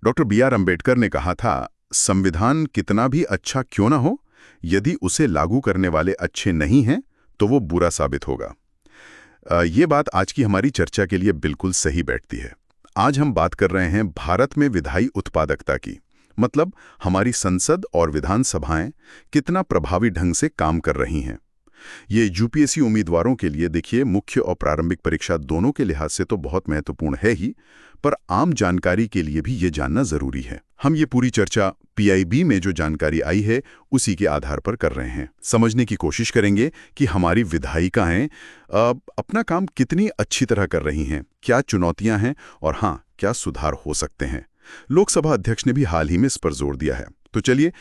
Doctor B R. Ambedkar ने कहा था, संविधान कितना भी अच्छा क्यों ना हो, यदि उसे लागू करने वाले अच्छे नहीं हैं तो वो बुरा साबित होगा। ये बात आज की हमारी चर्चा के लिए बिल्कुल सही बैठती है। आज हम बात कर रहे हैं भारत में विधायी उत्पादकता की, मतलब हमारी संसद और विधानसभाएं कितना प्रभावी ढंग से काम कर रही हैं। ये यूपीएससी उम्मीदवारों के लिए देखिए, मुख्य और प्रारंभिक परीक्षा दोनों के लिहाज से तो बहुत महत्वपूर्ण है ही, पर आम जानकारी के लिए भी ये जानना जरूरी है। हम ये पूरी चर्चा पीआईबी में जो जानकारी आई है उसी के आधार पर कर रहे हैं। समझने की कोशिश करेंगे कि हमारी विधायिकाएं अपना काम कितनी अच्छी तरह कर रही हैं, क्या चुनौतियां हैं और हाँ, क्या सुधार हो सकते हैं। लोकसभा अध्यक्ष ने भी हाल ही में इस पर जोर दिया है। तो चलिए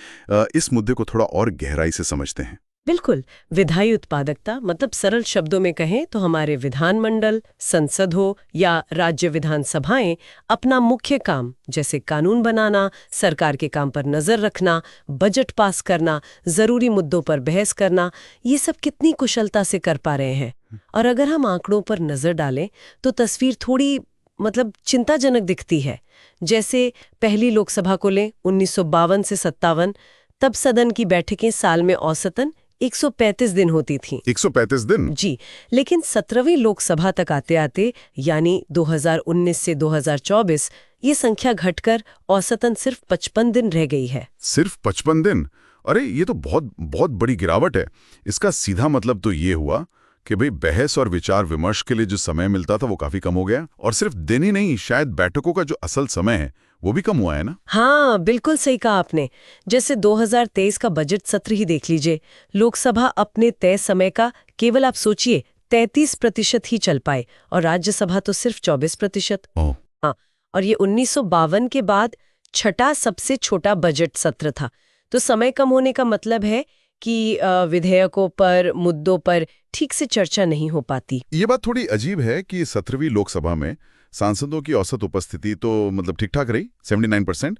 इस मुद्दे को थोड़ा और गहराई से समझते हैं। बिल्कुल। विधायी उत्पादकता मतलब सरल शब्दों में कहें तो हमारे विधानमंडल, संसद हो या राज्य विधानसभाएं अपना मुख्य काम जैसे कानून बनाना, सरकार के काम पर नजर रखना, बजट पास करना, जरूरी मुद्दों पर बहस करना, ये सब कितनी कुशलता से कर पा रहे हैं। और अगर हम आंकड़ों पर नजर डालें तो तस्वीर थोड़ी चिंताजनक दिखती है। जैसे पहली लोकसभा को लें 1952 से 57, तब सदन की बैठकें साल में औसतन 135 दिन होती थीं। 135 दिन? जी, लेकिन 17वीं लोकसभा तक आते आते यानी 2019 से 2024 ये संख्या घटकर औसतन सिर्फ 55 दिन रह गई है। सिर्फ 55 दिन? अरे ये तो बहुत बहुत बड़ी गिरावट है। इसका सीधा मतलब तो ये हुआ कि भाई बहस और विचार विमर्श के लिए जो समय मिलता था वो काफी कम हो गया, और सिर्फ दिन ही नहीं, शायद बैठकों का जो असल समय है वो भी कम हुआ है ना? हाँ, बिल्कुल सही कहा आपने। जैसे 2023 का बजट सत्र ही देख लीजिए, लोकसभा अपने तय समय का केवल आप सोचिए 33% ही चल पाए और राज्यसभा तो सिर्फ 24%। हाँ, और ये 1952 के बाद छठा सबसे छोटा बजट सत्र था। तो समय कम होने का मतलब है कि विधेयकों पर, मुद्दों पर ठीक से चर्चा नहीं हो पाती। ये बात थोड़ी अजीब है कि 17वीं लोकसभा में सांसदों की औसत उपस्थिति तो ठीक ठाक रही, 79%,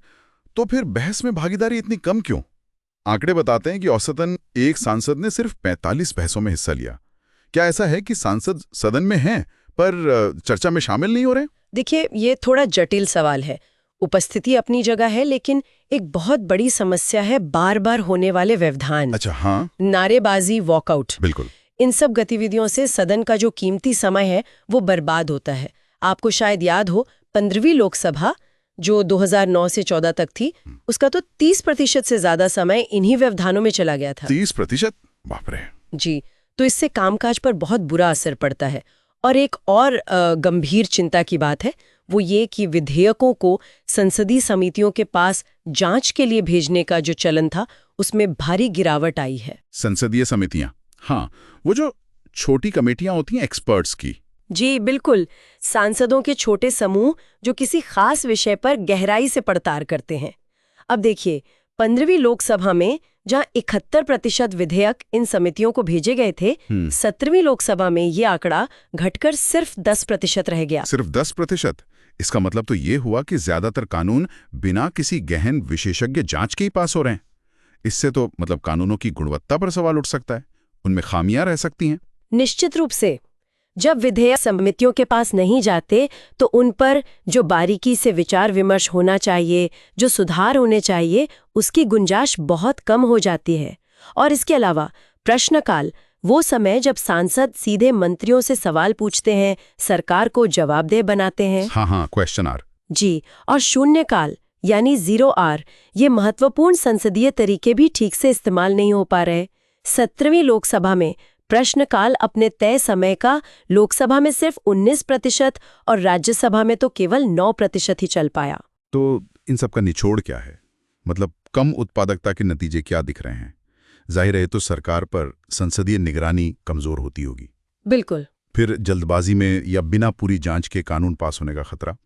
तो फिर बहस में भागीदारी इतनी कम क्यों? आंकड़े बताते हैं कि औसतन एक सांसद ने सिर्फ 45 बहसों में हिस्सा लिया। क्या ऐसा है कि सांसद सदन में हैं पर चर्चा में शामिल नहीं हो रहे? देखिए, ये थोड़ा जटिल सवाल है। उपस्थिति अपनी जगह है, लेकिन एक बहुत बड़ी समस्या है बार बार होने वाले व्यवधान। अच्छा, हाँ, नारेबाजी, वॉकआउट। बिल्कुल। इन सब गतिविधियों से सदन का जो कीमती समय है वो बर्बाद होता है। आपको शायद याद हो 15वीं लोकसभा जो 2009 से 14 तक थी, उसका तो 30% से ज्यादा समय इन्हीं व्यवधानों में चला गया था। 30%? बाप रे। जी, तो इससे कामकाज पर बहुत बुरा असर पड़ता है। और एक और गंभीर चिंता की बात है, वो ये कि विधेयकों को संसदीय समितियों के पास जांच के लिए भेजने का जो चलन था उसमें भारी गिरावट आई है। संसदीय समितियां, हाँ, वो जो छोटी कमेटियां होती हैं एक्सपर्ट्स की। जी बिल्कुल, सांसदों के छोटे समूह जो किसी खास विषय पर गहराई से पड़ताल करते हैं। अब देखिए, 15वीं लोकसभा में जहां 71% विधेयक इन समितियों को भेजे गए थे, 17वीं लोकसभा में ये आंकड़ा घटकर सिर्फ 10% रह गया। सिर्फ 10%? इसका मतलब तो ये हुआ कि ज्यादातर कानून बिना किसी गहन विशेषज्ञ जांच के ही पास हो रहे हैं। इससे तो कानूनों की गुणवत्ता पर सवाल उठ सकता है, उनमें खामियां रह सकती हैं। निश्चित रूप से। जब विधेयक समितियों के पास नहीं जाते तो उन पर जो बारीकी से विचार विमर्श होना चाहिए, जो सुधार होने चाहिए, उसकी गुंजाइश बहुत कम हो जाती है। और इसके अलावा प्रश्नकाल, वो समय जब सांसद सीधे मंत्रियों से सवाल पूछते हैं, सरकार को जवाबदेह बनाते हैं। हाँ, क्वेश्चन आवर। जी, और शून्यकाल यानी 0R, ये महत्वपूर्ण संसदीय तरीके भी ठीक से इस्तेमाल नहीं हो पा रहे। 17वीं लोकसभा में प्रश्नकाल अपने तय समय का लोकसभा में सिर्फ 19% और राज्यसभा में तो केवल 9% ही चल पाया। तो इन सब का निचोड़ क्या है? कम उत्पादकता के नतीजे क्या दिख रहे हैं? जाहिर है तो सरकार पर संसदीय निगरानी कमजोर होती होगी। बिल्कुल। फिर जल्दबाजी में या बिना पूरी जांच के कानून पास होने का खतरा।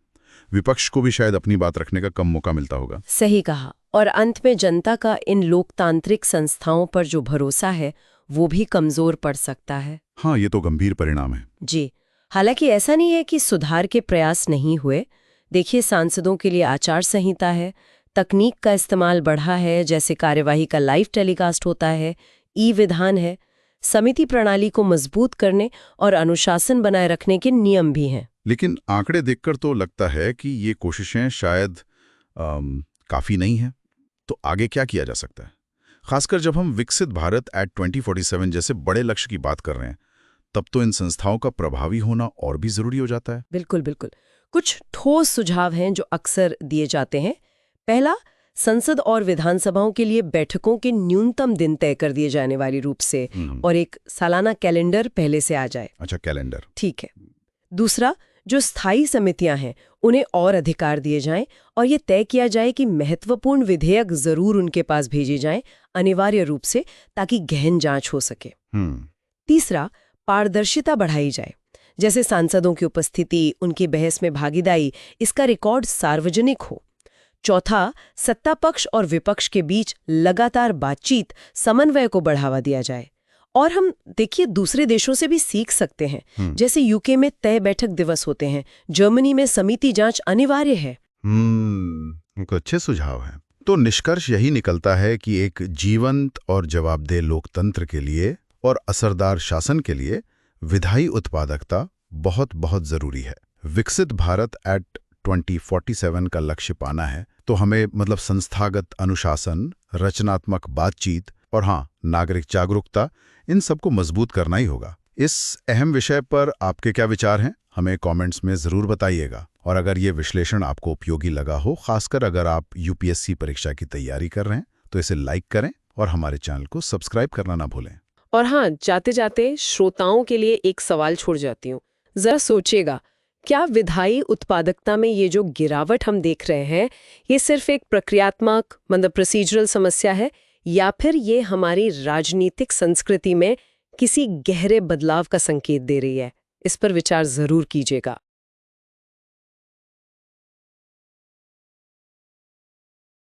विपक्ष को भी शायद अपनी बात रखने का कम मौका मिलता होगा। सही कहा। और अंत में जनता का इन लोकतांत्रिक संस्थाओं पर जो भरोसा है वो भी कमजोर पड़ सकता है। हाँ, ये तो गंभीर परिणाम है। जी, हालांकि ऐसा नहीं है कि सुधार के प्रयास नहीं हुए। देखिए, सांसदों के लिए आचार संहिता है, तकनीक का इस्तेमाल बढ़ा है, जैसे कार्यवाही का लाइव टेलीकास्ट होता है, ई विधान है, समिति प्रणाली को मजबूत करने और अनुशासन बनाए रखने के नियम भी हैं। लेकिन आंकड़े देखकर तो लगता है कि ये कोशिशें शायद काफ़ी नहीं है। तो आगे क्या किया जा सकता है? खासकर जब हम विकसित भारत एट 2047 जैसे बड़े लक्ष्य की बात कर रहे हैं, तब तो इन संस्थाओं का प्रभावी होना और भी ज़रूरी हो जाता है। बिल्कुल बिल्कुल। कुछ ठोस सुझाव हैं जो अक्सर दिए जाते हैं। पहला, संसद और विधानसभाओं के लिए बैठकों के न्यूनतम दिन तय कर दिए जाने वाली रूप से और एक सालाना कैलेंडर पहले से आ जाए। अच्छा, कैलेंडर ठीक है। दूसरा, जो स्थायी समितियां हैं उन्हें और अधिकार दिए जाएं और ये तय किया जाए कि महत्वपूर्ण विधेयक जरूर उनके पास भेजे जाएं, अनिवार्य रूप से, ताकि गहन जांच हो सके। तीसरा, पारदर्शिता बढ़ाई जाए, जैसे सांसदों की उपस्थिति, उनकी बहस में भागीदारी, इसका रिकॉर्ड सार्वजनिक हो। चौथा, सत्ता पक्ष और विपक्ष के बीच लगातार बातचीत, समन्वय को बढ़ावा दिया जाए। और हम देखिए दूसरे देशों से भी सीख सकते हैं, जैसे यूके में तय बैठक दिवस होते हैं, जर्मनी में समिति जांच अनिवार्य है। अच्छे सुझाव हैं। तो निष्कर्ष यही निकलता है कि एक जीवंत और जवाबदेह लोकतंत्र के लिए और असरदार शासन के लिए विधायी उत्पादकता बहुत बहुत जरूरी है। विकसित भारत एट 2047 का लक्ष्य पाना है तो हमें संस्थागत अनुशासन, रचनात्मक बातचीत और नागरिक जागरूकता, इन सबको मजबूत करना ही होगा। इस अहम विषय पर आपके क्या विचार हैं? हमें कमेंट्स में जरूर बताइएगा। और अगर ये विश्लेषण आपको उपयोगी लगा हो, खासकर अगर आप यूपीएससी परीक्षा की तैयारी कर रहे हैं, तो इसे लाइक करें और हमारे चैनल को सब्सक्राइब करना ना भूलें। और जाते जाते श्रोताओं के लिए एक सवाल छोड़ जाती हूँ। जरा सोचिएगा, क्या विधायी उत्पादकता में ये जो गिरावट हम देख रहे हैं, ये सिर्फ एक प्रक्रियात्मक प्रोसीजरल समस्या है, या फिर ये हमारी राजनीतिक संस्कृति में किसी गहरे बदलाव का संकेत दे रही है? इस पर विचार जरूर कीजिएगा।